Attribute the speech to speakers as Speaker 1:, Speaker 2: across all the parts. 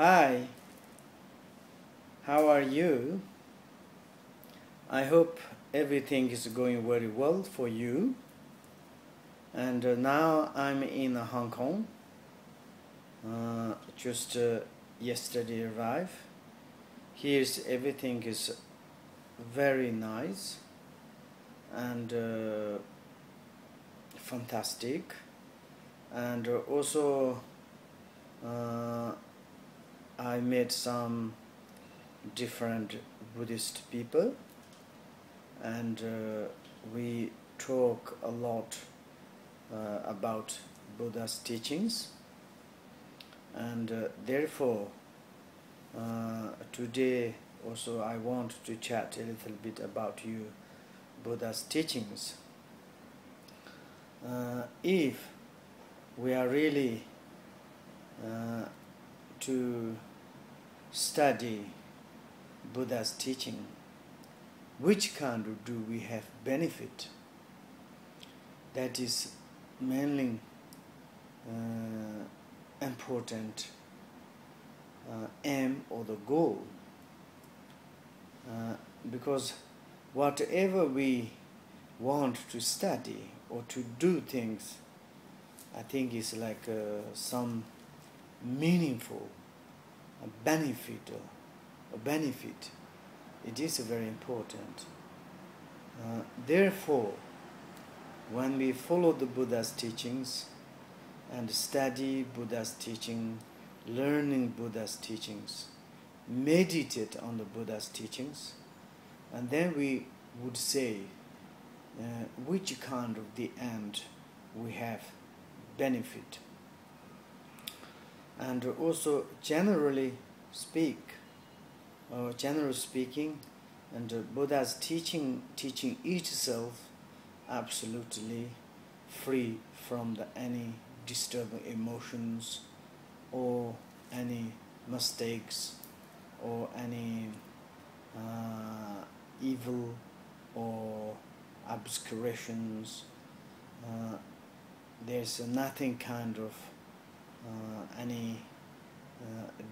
Speaker 1: Hi, how are you? I hope everything is going very well for you. And now I'm in Hong Kong. Just yesterday arrived. Here's everything is very nice and fantastic. And also I met some different Buddhist people, and we talk a lot about Buddha's teachings, and therefore today also I want to chat a little bit about you Buddha's teachings. If we are really to study Buddha's teaching, which kind of do we have benefit? That is mainly important aim or the goal, because whatever we want to study or to do things, I think is like some meaningful benefit. It is very important. Therefore, when we follow the Buddha's teachings and study Buddha's teaching, learning Buddha's teachings, meditate on the Buddha's teachings, and then we would say which kind of the end we have benefit. And also generally speaking, and Buddha's teaching itself absolutely free from any disturbing emotions or any mistakes or any evil or obscurations. There's nothing kind of any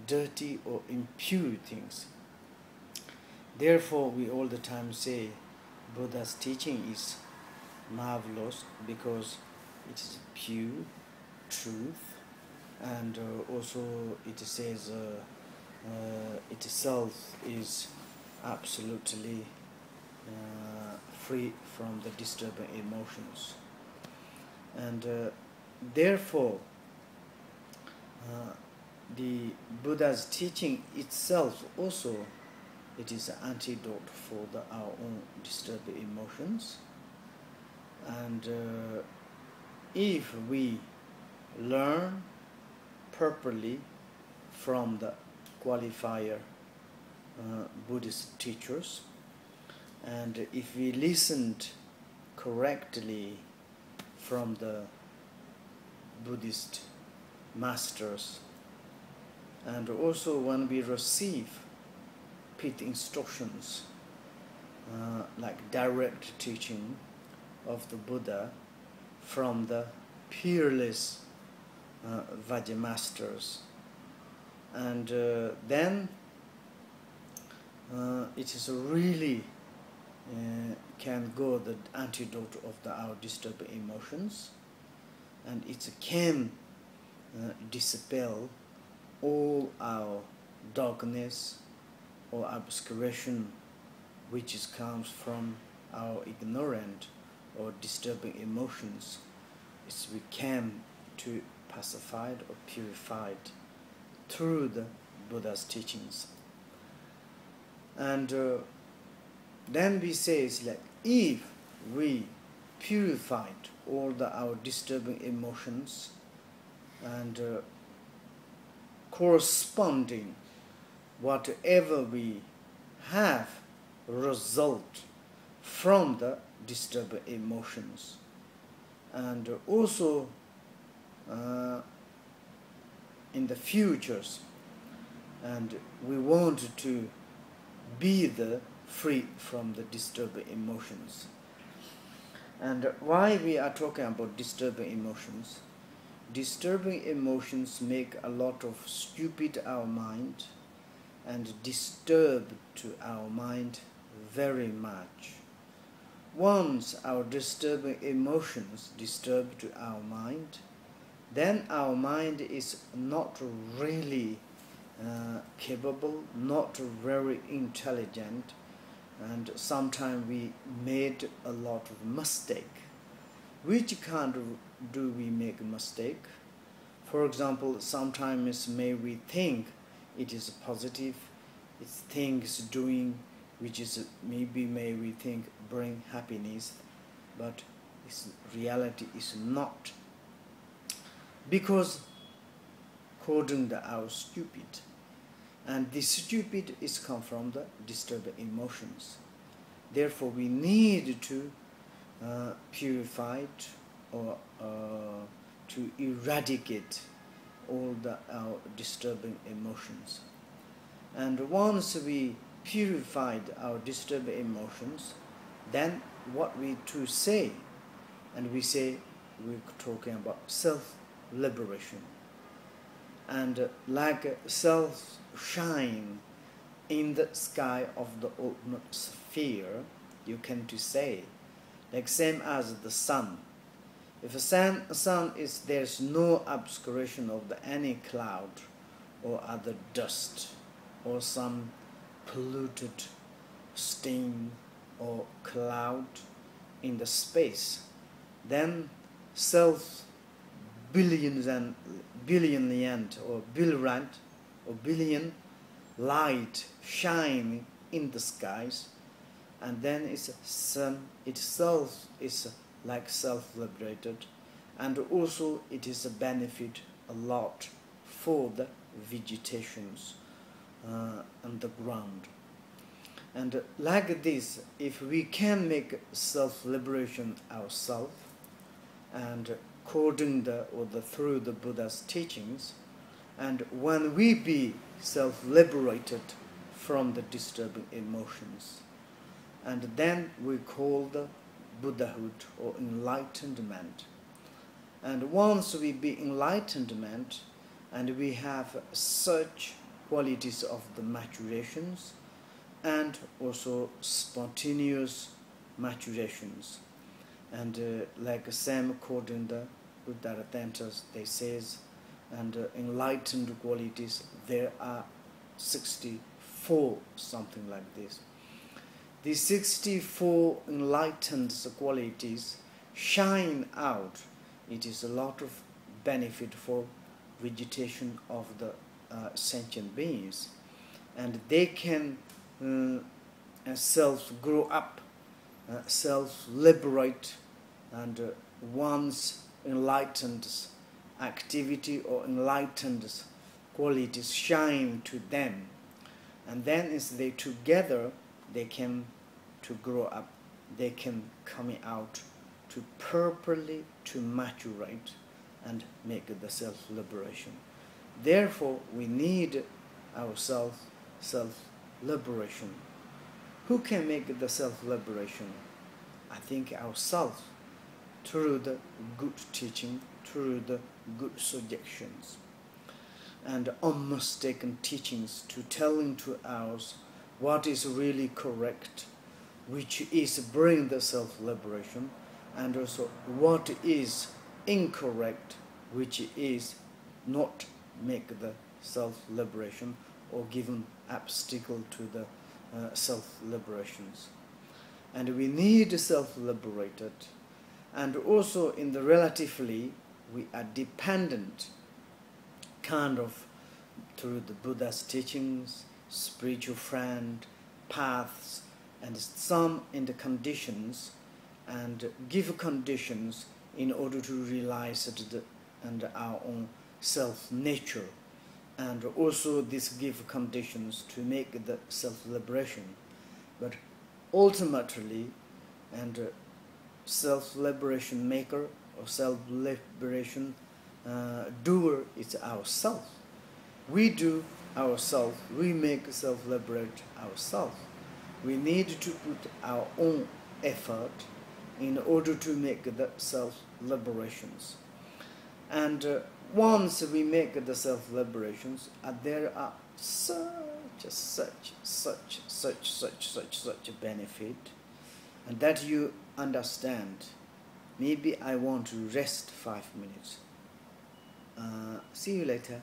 Speaker 1: dirty or impure things. Therefore, we all the time say Buddha's teaching is marvelous because it is pure truth, and also it says itself is absolutely free from the disturbing emotions. And therefore, the Buddha's teaching itself also, it is an antidote for our own disturbing emotions. And if we learn properly from the qualifier Buddhist teachers, and if we listened correctly from the Buddhist masters, and also when we receive pit instructions like direct teaching of the Buddha from the peerless Vajra masters, and then it is really can go the antidote of our disturbed emotions, and it can dispel all our darkness or obscuration which comes from our ignorant or disturbing emotions. We can to pacified or purified through the Buddha's teachings. And then we say it's like if we purified all our disturbing emotions and corresponding whatever we have result from the disturbed emotions, and also in the futures, and we want to be free from the disturbed emotions. And why we are talking about disturbing emotions? disturbing emotions make a lot of stupid our mind and disturb to our mind very much. Once our disturbing emotions disturb to our mind, then our mind is not really capable, not very intelligent, and sometimes we made a lot of mistake. Which kind of do we make a mistake? For example, sometimes may we think it is positive, it's things doing which is maybe may we think bring happiness, but its reality is not. Because according to our stupid, and this stupid is come from the disturbed emotions. Therefore, we need to purify it or to eradicate all our disturbing emotions. And once we purified our disturbed emotions, then what we to say, and we say we're talking about self-liberation. And like self shine in the sky of the ultimate sphere, you can to say, like same as the sun. If a sun is, there's no obscuration of any cloud or other dust or some polluted steam or cloud in the space, then self billions and billion or billion light shine in the skies, and then its sun itself is like self-liberated, and also it is a benefit a lot for the vegetations on the ground. And like this, if we can make self-liberation ourselves, and according through the Buddha's teachings, and when we be self-liberated from the disturbing emotions, and then we call the Buddhahood or enlightenment. And once we be enlightenment, and we have such qualities of the maturations, and also spontaneous maturations, and like Sam according the Buddha Tantas, they says, and enlightened qualities, there are 64, something like this. These 64 enlightened qualities shine out. It is a lot of benefit for vegetation of the sentient beings, and they can self-grow up, self-liberate, and once enlightened activity or enlightened qualities shine to them, and then as they together they can to grow up, they can come out to properly to maturate and make the self-liberation. Therefore, we need our self-liberation. Who can make the self-liberation? I think ourselves, through the good teaching, through the good suggestions, and unmistaken teachings to telling to us what is really correct, which is bring the self-liberation, and also what is incorrect, which is not make the self-liberation or give an obstacle to the self-liberations. And we need self-liberated, and also in the relatively we are dependent kind of through the Buddha's teachings, spiritual friend, paths, and some in the conditions, and give conditions in order to realize our own self-nature, and also this give conditions to make the self-liberation. But ultimately, and self-liberation maker or self-liberation doer is ourself. We do ourselves, we make self-liberate ourselves. We need to put our own effort in order to make the self-liberations. And once we make the self-liberations, there are such a benefit, and that you understand. Maybe I want to rest 5 minutes. See you later.